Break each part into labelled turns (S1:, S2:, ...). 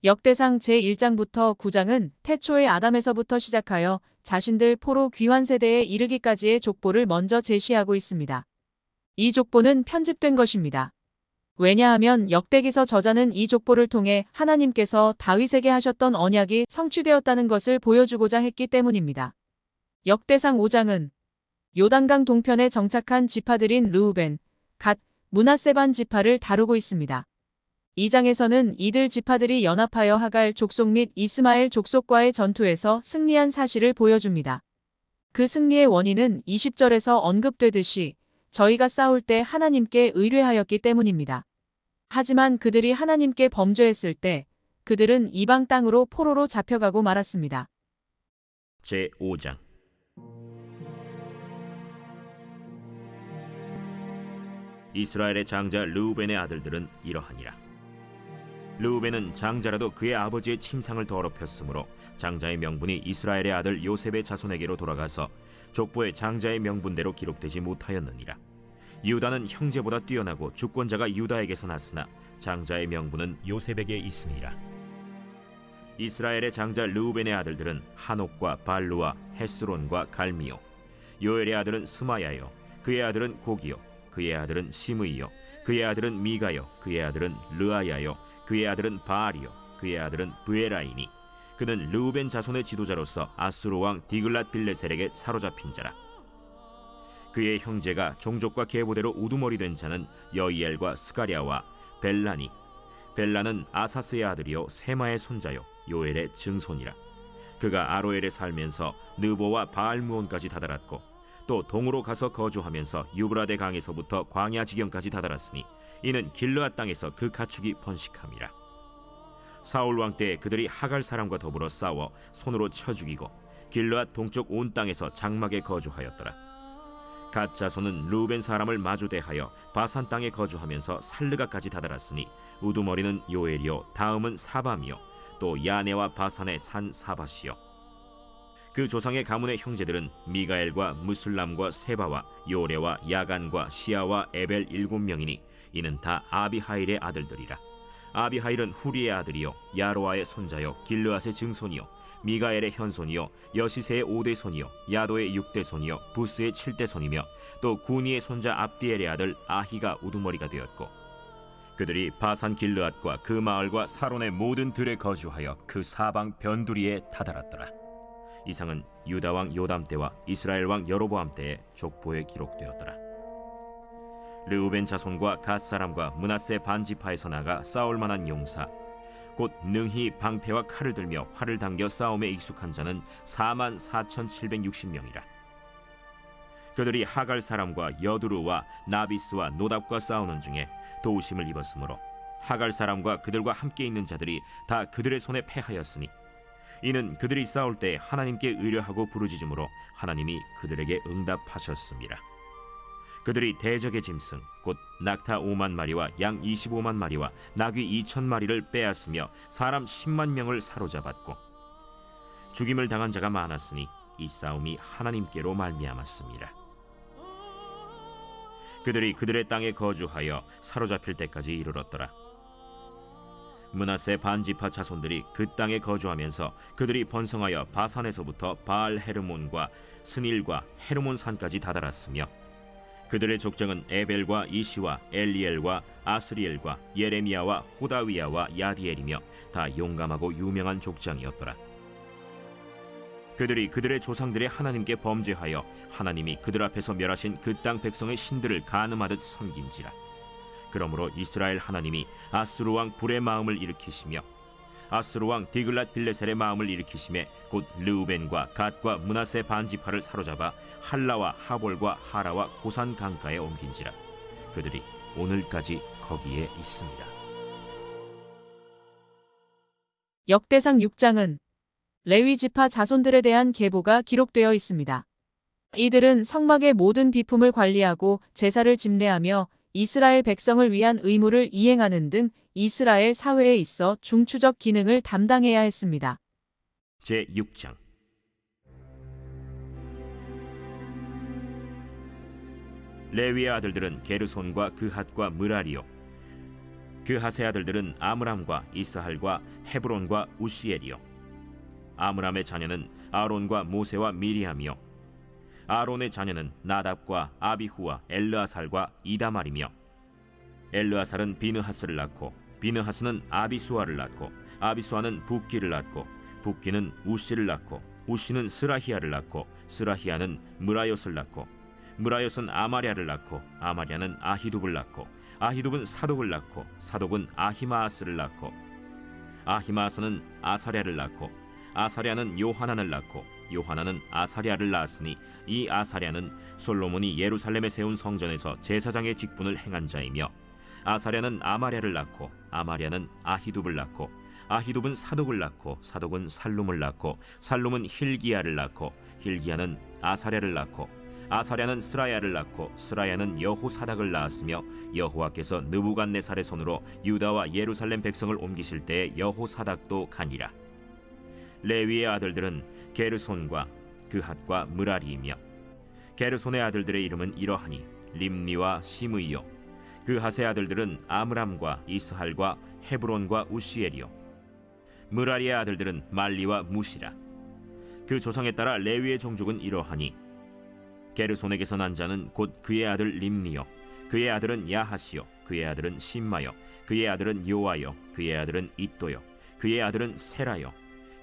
S1: 역대상 제1장부터 9장은 태초의 아담에서부터 시작하여 자신들 포로 귀환 세대에 이르기까지의 족보를 먼저 제시하고 있습니다. 이 족보는 편집된 것입니다. 왜냐하면 역대기서 저자는 이 족보를 통해 하나님께서 다윗에게 하셨던 언약이 성취되었다는 것을 보여주고자 했기 때문입니다. 역대상 5장은 요단강 동편에 정착한 지파들인 르우벤, 갓, 므낫세 지파를 다루고 있습니다. 2장에서는 이들 지파들이 연합하여 하갈 족속 및 이스마엘 족속과의 전투에서 승리한 사실을 보여줍니다. 그 승리의 원인은 20절에서 언급되듯이 저희가 싸울 때 하나님께 의뢰하였기 때문입니다. 하지만 그들이 하나님께 범죄했을 때 그들은 이방 땅으로 포로로 잡혀가고 말았습니다.
S2: 제5장 이스라엘의 장자 르우벤의 아들들은 이러하니라. 르우벤은 장자라도 그의 아버지의 침상을 더럽혔으므로 장자의 명분이 이스라엘의 아들 요셉의 자손에게로 돌아가서 족보의 장자의 명분대로 기록되지 못하였느니라. 유다는 형제보다 뛰어나고 주권자가 유다에게서 났으나 장자의 명분은 요셉에게 있으니라. 이스라엘의 장자 르우벤의 아들들은 한옥과 발루와 헤스론과 갈미요. 요엘의 아들은 스마야요. 그의 아들은 고기요. 그의 아들은 시므이요. 그의 아들은 미가요. 그의 아들은 르아야요. 그의 아들은 바알이요. 그의 아들은 브에라이니. 그는 르우벤 자손의 지도자로서 아수르 왕 디글랏 빌레셀에게 사로잡힌 자라. 그의 형제가 종족과 계보대로 우두머리 된 자는 여이엘과 스가랴와 벨라니. 벨라는 아사스의 아들이요 세마의 손자요 요엘의 증손이라. 그가 아로엘에 살면서 느보와 바알무온까지 다다랐고 또 동으로 가서 거주하면서 유브라데 강에서부터 광야 지경까지 다다랐으니 이는 길르앗 땅에서 그 가축이 번식함이라. 사울 왕 때에 그들이 하갈 사람과 더불어 싸워 손으로 쳐 죽이고 길르앗 동쪽 온 땅에서 장막에 거주하였더라. 갓 자손은 르우벤 사람을 마주대하여 바산 땅에 거주하면서 살르가까지 다다랐으니 우두머리는 요엘이요 다음은 사밤이요 또 야네와 바산의 산 사밧이요. 그 조상의 가문의 형제들은 미가엘과 무슬람과 세바와 요레와 야간과 시아와 에벨 7명이니 이는 다 아비하일의 아들들이라. 아비하일은 후리의 아들이요 야로아의 손자요 길르앗의 증손이요 미가엘의 현손이요 여시세의 5대 손이요 야도의 6대 손이요 부스의 7대 손이며 또 구니의 손자 압디엘의 아들 아히가 우두머리가 되었고 그들이 바산 길르앗과 그 마을과 사론의 모든 들에 거주하여 그 사방 변두리에 다다랐더라. 이상은 유다 왕 요담 때와 이스라엘 왕 여로보암 때의 족보에 기록되었더라. 르우벤 자손과 갓 사람과 므낫세 반지파에서 나가 싸울 만한 용사 곧 능히 방패와 칼을 들며 활을 당겨 싸움에 익숙한 자는 44,760명이라. 그들이 하갈 사람과 여두루와 나비스와 노답과 싸우는 중에 도우심을 입었으므로 하갈 사람과 그들과 함께 있는 자들이 다 그들의 손에 패하였으니 이는 그들이 싸울 때 하나님께 의뢰하고 부르짖음으로 하나님이 그들에게 응답하셨습니다. 그들이 대적의 짐승 곧 낙타 5만 마리와 양 25만 마리와 나귀 2천 마리를 빼앗으며 사람 10만 명을 사로잡았고 죽임을 당한 자가 많았으니 이 싸움이 하나님께로 말미암았습니다. 그들이 그들의 땅에 거주하여 사로잡힐 때까지 이르렀더라. 므낫세 반지파 자손들이 그 땅에 거주하면서 그들이 번성하여 바산에서부터 바알 헤르몬과 스닐과 헤르몬 산까지 다다랐으며 그들의 족장은 에벨과 이시와 엘리엘과 아스리엘과 예레미야와 호다위야와 야디엘이며 다 용감하고 유명한 족장이었더라. 그들이 그들의 조상들의 하나님께 범죄하여 하나님이 그들 앞에서 멸하신 그 땅 백성의 신들을 간음하듯 섬긴지라. 그러므로 이스라엘 하나님이 아수르 왕 불의 마음을 일으키시며 아수르 왕 디글랏 빌레셀의 마음을 일으키심에 곧 르우벤과 갓과 므낫세 반지파를 사로잡아 할라와 하볼과 하라와 고산 강가에 옮긴지라. 그들이 오늘까지 거기에 있습니다.
S1: 역대상 6장은 레위 지파 자손들에 대한 계보가 기록되어 있습니다. 이들은 성막의 모든 비품을 관리하고 제사를 집례하며 이스라엘 백성을 위한 의무를 이행하는 등 이스라엘 사회에 있어 중추적 기능을 담당해야 했습니다.
S2: 제6장 레위의 아들들은 게르손과 그핫과 므라리요 그핫의 아들들은 아므람과 이스할과 헤브론과 우시엘이요 아므람의 자녀는 아론과 모세와 미리암이요 아론의 자녀는 나답과 아비후와 엘르아살과 이다말이며 엘르아살은 비느하스를 낳고 비느하스는 아비수아를 낳고 아비수아는 붓기를 낳고 붓기는 우시를 낳고 우시는 스라히야를 낳고 스라히야는 므라옅을 낳고 므라옅은 아마랴를 낳고 아마랴는 아히둡을 낳고 아히둡은 사독을 낳고 사독은 아히마아스를 낳고 아히마아스는 아사랴를 낳고 아사랴는 요하난을 낳고 요하난은 아사랴를 낳았으니 이 아사랴는 솔로몬이 예루살렘에 세운 성전에서 제사장의 직분을 행한 자이며 아사랴는 아마랴를 낳고 아마랴는 아히둡을 낳고 아히둡은 사독을 낳고 사독은 살룸을 낳고 살룸은 힐기야를 낳고 힐기야는 아사랴를 낳고 아사랴는 스라야를 낳고 스라야는 여호사닥을 낳았으며 여호와께서 느부갓네살의 손으로 유다와 예루살렘 백성을 옮기실 때에 여호사닥도 가니라. 레위의 아들들은 게르손과 그핫과 므라리이며 게르손의 아들들의 이름은 이러하니 림니와 시므이요 그핫의 아들들은 아므람과 이스할과 헤브론과 우시엘이요 므라리의 아들들은 말리와 무시라. 그 조상에 따라 레위의 종족은 이러하니 게르손에게서 난 자는 곧 그의 아들 림니요 그의 아들은 야하시요 그의 아들은 심마요 그의 아들은 요아요 그의 아들은 잇도요 그의 아들은 세라요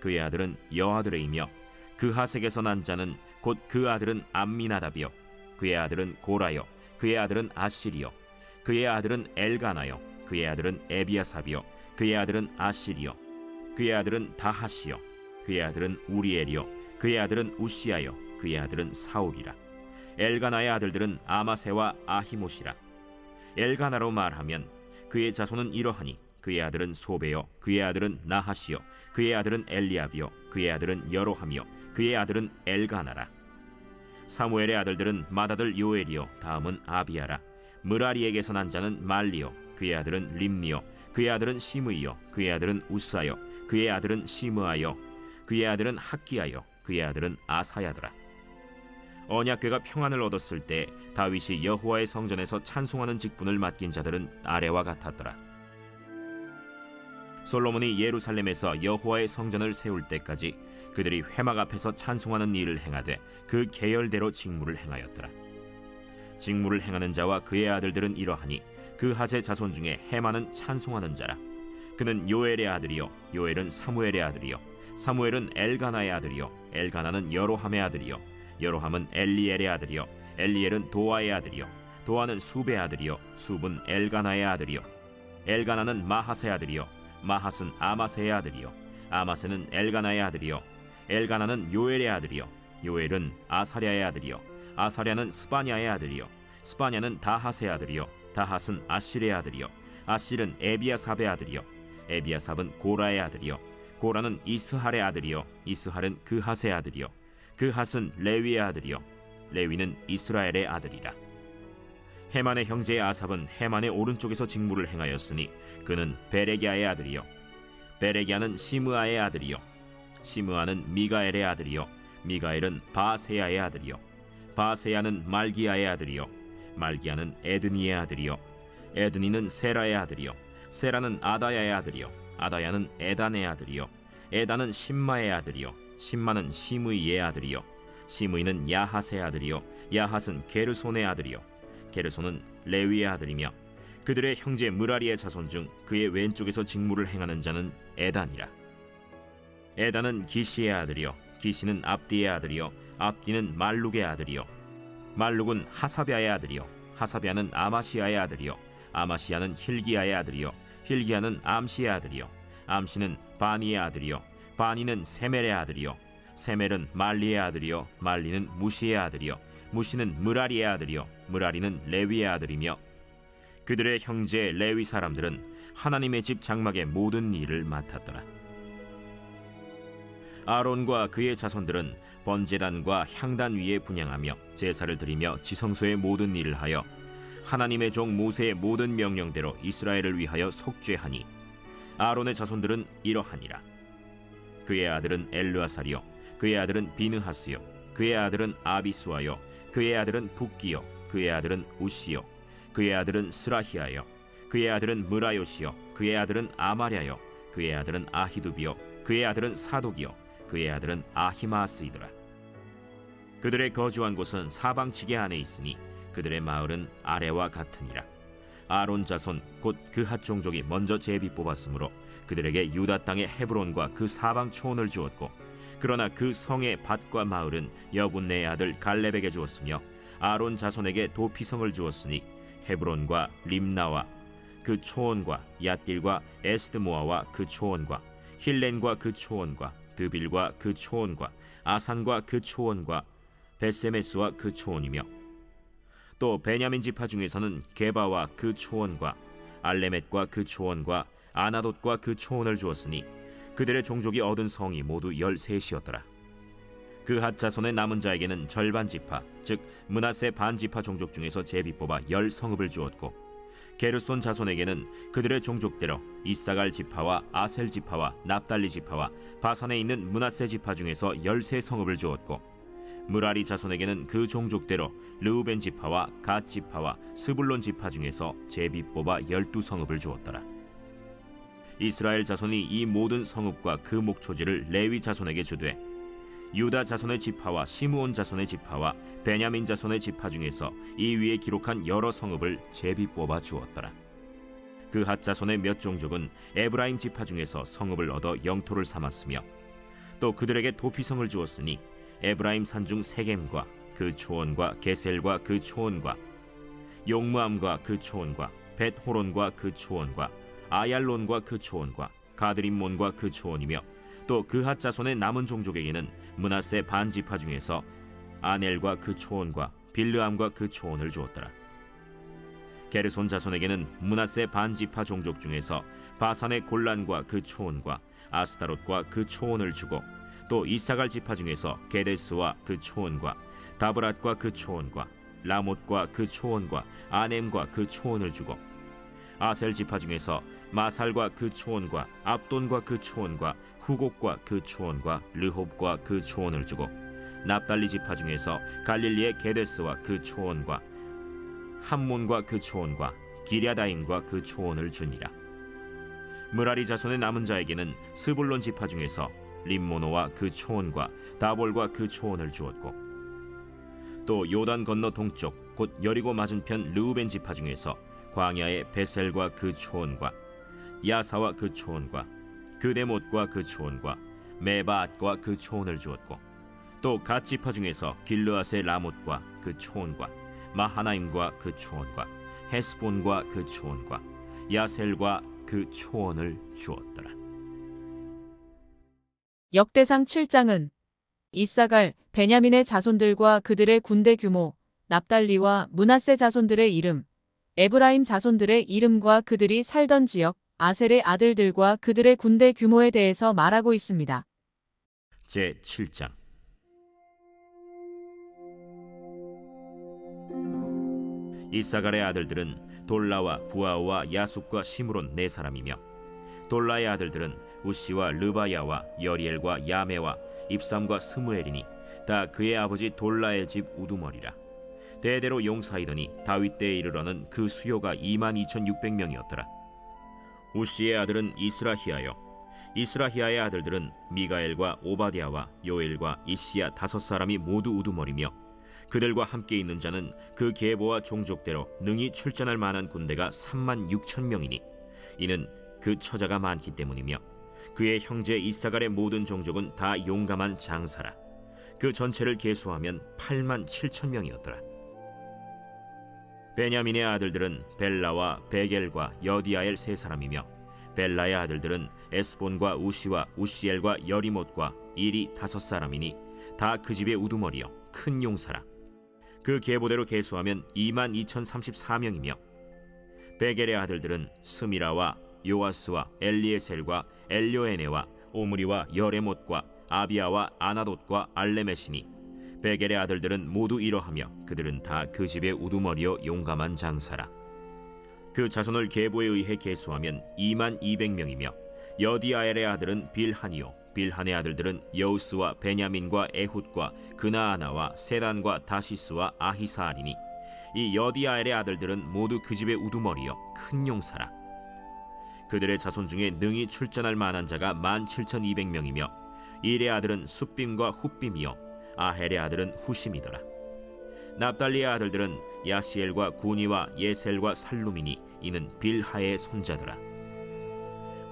S2: 그의 아들은 여아드레이며 그핫에게서 난 자는 곧 그 아들은 암미나답이요 그의 아들은 고라요 그의 아들은 아시리요 그의 아들은 엘가나요 그의 아들은 에비아삽이요 그의 아들은 아시리요 그의 아들은 다하시요 그의 아들은 우리엘이요 그의 아들은 우시아요 그의 아들은 사울이라. 엘가나의 아들들은 아마세와 아히못이라. 엘가나로 말하면 그의 자손은 이러하니 그의 아들은 소베요 그의 아들은 나하시요 그의 아들은 엘리압이요 그의 아들은 여로함이요 그의 아들은 엘가나라. 사무엘의 아들들은 맏아들 요엘이요 다음은 아비야라. 므라리에게서 난 자는 말리요 그의 아들은 림니요 그의 아들은 시므이요 그의 아들은 우사요 그의 아들은 시므아요 그의 아들은 학기야요 그의 아들은 아사야더라. 언약궤가 평안을 얻었을 때 다윗이 여호와의 성전에서 찬송하는 직분을 맡긴 자들은 아래와 같았더라. 솔로몬이 예루살렘에서 여호와의 성전을 세울 때까지 그들이 회막 앞에서 찬송하는 일을 행하되 그 계열대로 직무를 행하였더라. 직무를 행하는 자와 그의 아들들은 이러하니 그핫의 자손 중에 헤만은 찬송하는 자라. 그는 요엘의 아들이요 요엘은 사무엘의 아들이요 사무엘은 엘가나의 아들이요 엘가나는 여로함의 아들이요 여로함은 엘리엘의 아들이요 엘리엘은 도아의 아들이요 도아는 숲의 아들이요 숲은 엘가나의 아들이요 엘가나는 마하스의 아들이요 마하스는 아마세의 아들이요 아마세는 엘가나의 아들이요 엘가나는 요엘의 아들이요 요엘은 아사랴의 아들이요 아사랴는 스바냐의 아들이요 스바냐는 다핫의 아들이요 다핫은 아실의 아들이요 아실은 에비아삽의 아들이요 에비아삽은 고라의 아들이요 고라는 이스할의 아들이요 이스할은 그핫의 아들이요 그핫은 레위의 아들이요 레위는 이스라엘의 아들이라. 헤만의 형제 아삽은 헤만의 오른쪽에서 직무를 행하였으니 그는 베레기야의 아들이요 베레기야는 시므아의 아들이요 시므아는 미가엘의 아들이요 미가엘은 바세야의 아들이요 바세야는 말기야의 아들이요 말기야는 에드니의 아들이요 에드니는 세라의 아들이요 세라는 아다야의 아들이요 아다야는 에단의 아들이요 에단은 심마의 아들이요 심마는 시므이의 아들이요 시므이는 야핫의 아들이요 야핫은 게르손의 아들이요 게르손은 레위의 아들이며 그들의 형제 므라리의 자손 중 그의 왼쪽에서 직무를 행하는 자는 에단이라. 에단은 기시의 아들이요 기시는 압디의 아들이요 압디는 말룩의 아들이요 말룩은 하사비아의 아들이요 하사비아는 아마시아의 아들이요 아마시아는 힐기야의 아들이요 힐기야는 암시의 아들이요 암시는 바니의 아들이요 바니는 세멜의 아들이요 세멜은 말리의 아들이요 말리는 무시의 아들이요 무시는 므라리의 아들이요 므라리는 레위의 아들이며 그들의 형제 레위 사람들은 하나님의 집 장막의 모든 일을 맡았더라. 아론과 그의 자손들은 번제단과 향단 위에 분향하며 제사를 드리며 지성소의 모든 일을 하여 하나님의 종 모세의 모든 명령대로 이스라엘을 위하여 속죄하니 아론의 자손들은 이러하니라. 그의 아들은 엘르아살이요 그의 아들은 비느하스요 그의 아들은 아비수아요 그의 아들은 붓기요 그의 아들은 우시요 그의 아들은 스라히아요 그의 아들은 무라요시요 그의 아들은 아마랴요 그의 아들은 아히두비요 그의 아들은 사독이요 그의 아들은 아히마스이더라. 그들의 거주한 곳은 사방지게 안에 있으니 그들의 마을은 아래와 같으니라. 아론 자손 곧 그핫 종족이 먼저 제비 뽑았으므로 그들에게 유다 땅의 헤브론과 그 사방 초원을 주었고, 그러나 그 성의 밭과 마을은 여분네의 아들 갈렙에게 주었으며 아론 자손에게 도피성을 주었으니 헤브론과 림나와 그 초원과 얏딜과 에스드모아와 그 초원과 힐렌과 그 초원과 드빌과 그 초원과 아산과 그 초원과 베세메스와 그 초원이며, 또 베냐민 지파 중에서는 게바와 그 초원과 알레멧과 그 초원과 아나돗과 그 초원을 주었으니 그들의 종족이 얻은 성이 모두 13이었더라. 그핫 자손의 남은 자에게는 절반 지파, 즉 므낫세 반 지파 종족 중에서 제비 뽑아 10성읍을 주었고, 게르손 자손에게는 그들의 종족대로 이사갈 지파와 아셀 지파와 납달리 지파와 바산에 있는 므낫세 지파 중에서 13성읍을 주었고, 무라리 자손에게는 그 종족대로 르우벤 지파와 갓 지파와 스불론 지파 중에서 제비 뽑아 12성읍을 주었더라. 이스라엘 자손이 이 모든 성읍과 그 목초지를 레위 자손에게 주되, 유다 자손의 지파와 시므온 자손의 지파와 베냐민 자손의 지파 중에서 이 위에 기록한 여러 성읍을 제비 뽑아 주었더라. 그핫 자손의 몇 종족은 에브라임 지파 중에서 성읍을 얻어 영토를 삼았으며, 또 그들에게 도피성을 주었으니 에브라임 산중 세겜과 그 초원과 게셀과 그 초원과 용무암과 그 초원과 벳호론과 그 초원과 아얄론과 그 초원과 가드림몬과 그 초원이며, 또 그핫 자손의 남은 종족에게는 므낫세 반 지파 중에서 아넬과 그 초원과 빌르암과 그 초원을 주었더라. 게르손 자손에게는 므낫세 반 지파 종족 중에서 바산의 골란과 그 초원과 아스타롯과 그 초원을 주고, 또 이사갈 지파 중에서 게데스와 그 초원과 다브랏과 그 초원과 라못과 그 초원과 아넴과 그 초원을 주고, 아셀 지파 중에서 마살과 그 초원과 압돈과 그 초원과 후곡과 그 초원과 르홉과 그 초원을 주고, 납달리 지파 중에서 갈릴리의 게데스와 그 초원과 함몬과 그 초원과 기랴다임과 그 초원을 주니라. 무라리 자손의 남은 자에게는 스불론 지파 중에서 림모노와 그 초원과 다볼과 그 초원을 주었고, 또 요단 건너 동쪽 곧 여리고 맞은편 르우벤 지파 중에서 광야의 베셀과 그 초원과 야사와 그 초원과 그데못과 그 초원과 메바앗과 그 초원을 주었고, 또 갓 지파 중에서 길르앗의 라못과 그 초원과 마하나임과 그 초원과 헤스본과 그 초원과 야셀과 그 초원을 주었더라.
S1: 역대상 7장은 이사갈, 베냐민의 자손들과 그들의 군대 규모, 납달리와 므낫세 자손들의 이름, 에브라임 자손들의 이름과 그들이 살던 지역, 아셀의 아들들과 그들의 군대 규모에 대해서 말하고 있습니다.
S2: 제7장. 이사갈의 아들들은 돌라와 부아와 야숫과 시므론 4사람이며, 돌라의 아들들은 우시와 르바야와 여리엘과 야메와 입삼과 스무엘이니 다 그의 아버지 돌라의 집 우두머리라. 대대로 용사이더니 다윗 때에 이르러는 그 수요가 22,600명이었더라. 우시의 아들은 이스라히야요, 이스라히야의 아들들은 미가엘과 오바댜와 요엘과 이시야 5사람이 모두 우두머리며, 그들과 함께 있는 자는 그 계보와 종족대로 능히 출전할 만한 군대가 36,000명이니 이는 그 처자가 많기 때문이며, 그의 형제 이사갈의 모든 종족은 다 용감한 장사라. 그 전체를 계수하면 87,000명이었더라. 베냐민의 아들들은 벨라와 베겔과 여디아엘 3사람이며, 벨라의 아들들은 에스본과 우시와 우시엘과 여리못과 일이 5사람이니 다 그 집의 우두머리요 큰 용사라. 그 계보대로 계수하면 22,034명이며, 베겔의 아들들은 스미라와 요아스와 엘리에셀과 엘료에네와 오므리와 여레못과 아비아와 아나돗과 알레메시니, 베겔의 아들들은 모두 이러하며 그들은 다 그 집의 우두머리요 용감한 장사라. 그 자손을 계보에 의해 계수하면 22,200명이며 여디아엘의 아들은 빌한이요 빌한의 아들들은 여우스와 베냐민과 에훗과 그나아나와 세단과 다시스와 아히사알이니 이 여디아엘의 아들들은 모두 그 집의 우두머리요 큰 용사라. 그들의 자손 중에 능히 출전할 만한 자가 17,200명이며 일의 아들은 숫빔과 훗빔이요 아헬의 아들은 후심이더라. 납달리의 아들들은 야시엘과 구니와 예셀과 살루미니 이는 빌하의 손자더라.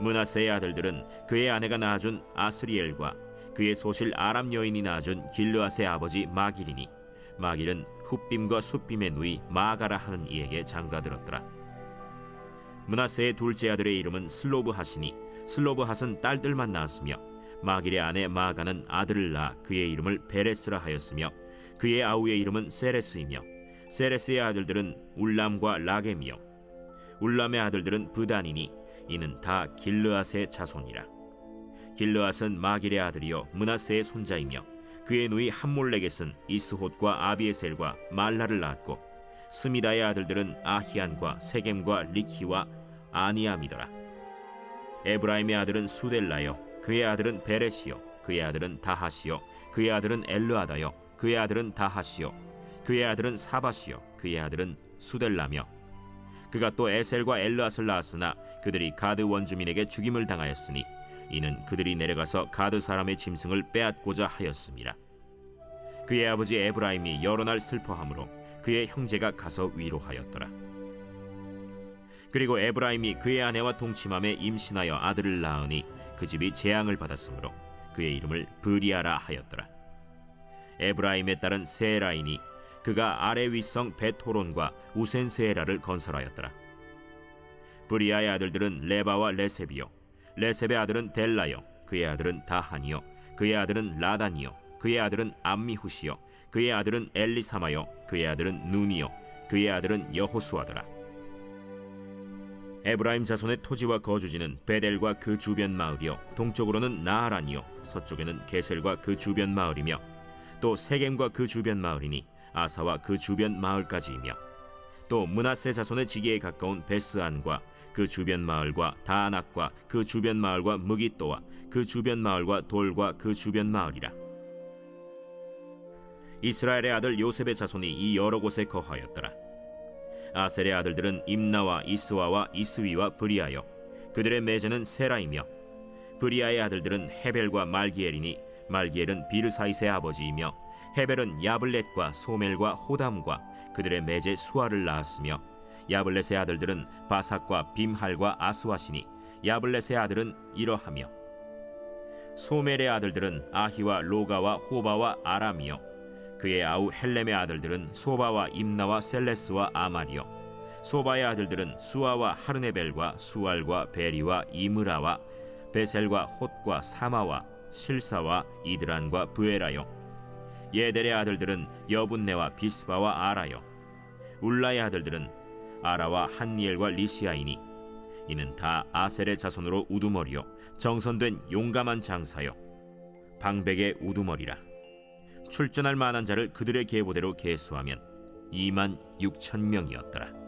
S2: 므낫세의 아들들은 그의 아내가 낳아준 아스리엘과 그의 소실 아람 여인이 낳아준 길르앗의 아버지 마길이니 마길은 훗빔과 숫빔의 누이 마가라 하는 이에게 장가들었더라. 므낫세의 둘째 아들의 이름은 슬로브핫이니 슬로브핫은 딸들만 낳았으며 마길의 아내 마가는 아들을 낳아 그의 이름을 베레스라 하였으며 그의 아우의 이름은 세레스이며 세레스의 아들들은 울람과 라겜이요 울람의 아들들은 브단이니 이는 다 길르앗의 자손이라. 길르앗은 마길의 아들이요 므낫세의 손자이며 그의 누이 함몰렉겟은 이스톳과 아비에셀과 말라를 낳았고 스미다의 아들들은 아히안과 세겜과 리키와 아니암이더라. 에브라임의 아들은 수델라요 그의 아들은 베레시요 그의 아들은 다하시요 그의 아들은 엘르아다요 그의 아들은 다하시요 그의 아들은 사바시요 그의 아들은 수델라며 그가 또 에셀과 엘르앗을 낳았으나 그들이 가드 원주민에게 죽임을 당하였으니 이는 그들이 내려가서 가드 사람의 짐승을 빼앗고자 하였음이라. 그의 아버지 에브라임이 여러 날 슬퍼하므로 그의 형제가 가서 위로하였더라. 그리고 에브라임이 그의 아내와 동침함에 임신하여 아들을 낳으니 그 집이 재앙을 받았으므로 그의 이름을 브리아라 하였더라. 에브라임의 딸은 세라이니 그가 아래 윗성 베토론과 우센세라를 건설하였더라. 브리아의 아들들은 레바와 레셉이요 레셉의 아들은 델라요 그의 아들은 다한이요 그의 아들은 라단이요 그의 아들은 암미후시요 그의 아들은 엘리사마요 그의 아들은 눈이요 그의 아들은 여호수아더라. 에브라임 자손의 토지와 거주지는 베델과 그 주변 마을이요 동쪽으로는 나하란이요 서쪽에는 게셀과 그 주변 마을이며 또 세겜과 그 주변 마을이니 아사와 그 주변 마을까지이며 또 므낫세 자손의 지기에 가까운 베스안과 그 주변 마을과 다안악과 그 주변 마을과 무깃도와 그 주변 마을과 돌과 그 주변 마을이라. 이스라엘의 아들 요셉의 자손이 이 여러 곳에 거하였더라. 아셀의 아들들은 임나와 이스와와 이스위와 브리아요 그들의 매제는 세라이며 브리아의 아들들은 헤벨과 말기엘이니 말기엘은 비르사이스의 아버지이며 헤벨은 야블렛과 소멜과 호담과 그들의 매제 수아를 낳았으며 야블렛의 아들들은 바삭과 빔할과 아스와시니 야블렛의 아들은 이러하며 소멜의 아들들은 아히와 로가와 호바와 아람이요 그의 아우 헬렘의 아들들은 소바와 임나와 셀레스와 아말이요 소바의 아들들은 수아와 하르네벨과 수알과 베리와 이므라와 베셀과 톳과 사마와 실사와 이드란과 브에라요 예델의 아들들은 여분네와 비스바와 아라요 울라의 아들들은 아라와 한니엘과 리시아이니 이는 다 아셀의 자손으로 우두머리요 정선된 용감한 장사요 방백의 우두머리라. 출전할 만한 자를 그들의 계보대로 계수하면 26,000명이었더라.